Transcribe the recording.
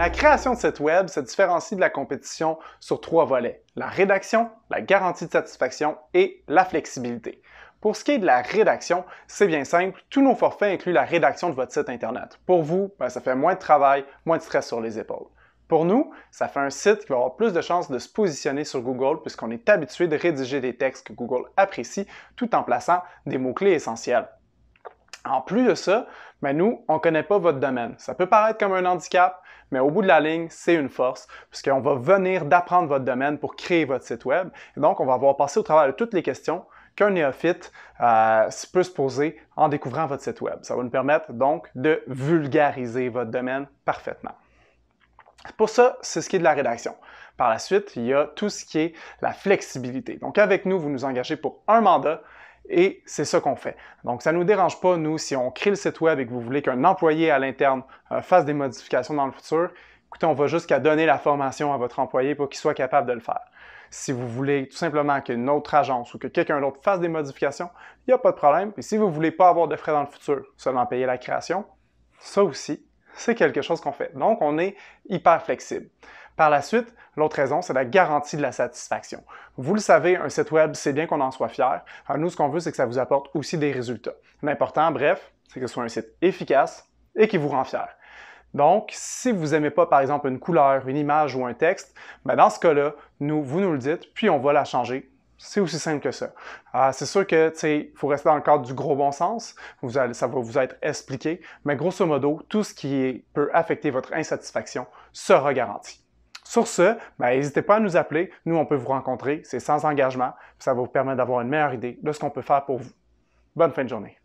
La création de site web se différencie de la compétition sur 3 volets: la rédaction, la garantie de satisfaction et la flexibilité. Pour ce qui est de la rédaction, c'est bien simple, tous nos forfaits incluent la rédaction de votre site Internet. Pour vous, ça fait moins de travail, moins de stress sur les épaules. Pour nous, ça fait un site qui va avoir plus de chances de se positionner sur Google puisqu'on est habitué de rédiger des textes que Google apprécie tout en plaçant des mots-clés essentiels. En plus de ça, nous, on ne connaît pas votre domaine. Ça peut paraître comme un handicap, mais au bout de la ligne, c'est une force, puisqu'on va venir d'apprendre votre domaine pour créer votre site web. Et donc, on va avoir passé au travers de toutes les questions qu'un néophyte peut se poser en découvrant votre site web. Ça va nous permettre donc de vulgariser votre domaine parfaitement. Pour ça, c'est ce qui est de la rédaction. Par la suite, il y a tout ce qui est la flexibilité. Donc, avec nous, vous nous engagez pour un mandat, et c'est ça qu'on fait. Donc, ça ne nous dérange pas, nous, si on crée le site web et que vous voulez qu'un employé à l'interne fasse des modifications dans le futur, écoutez, on va jusqu'à donner la formation à votre employé pour qu'il soit capable de le faire. Si vous voulez tout simplement qu'une autre agence ou que quelqu'un d'autre fasse des modifications, il n'y a pas de problème. Et si vous ne voulez pas avoir de frais dans le futur, seulement payer la création, ça aussi, c'est quelque chose qu'on fait. Donc, on est hyper flexible. Par la suite, l'autre raison, c'est la garantie de la satisfaction. Vous le savez, un site web, c'est bien qu'on en soit fier. Alors nous, ce qu'on veut, c'est que ça vous apporte aussi des résultats. L'important, bref, c'est que ce soit un site efficace et qui vous rend fier. Donc, si vous n'aimez pas, par exemple, une couleur, une image ou un texte, dans ce cas-là, vous nous le dites, puis on va la changer. C'est aussi simple que ça. C'est sûr que, il faut rester dans le cadre du gros bon sens. Ça va vous être expliqué. Mais grosso modo, tout ce qui peut affecter votre insatisfaction sera garanti. Sur ce, n'hésitez pas à nous appeler. Nous, on peut vous rencontrer. C'est sans engagement. Ça va vous permettre d'avoir une meilleure idée de ce qu'on peut faire pour vous. Bonne fin de journée.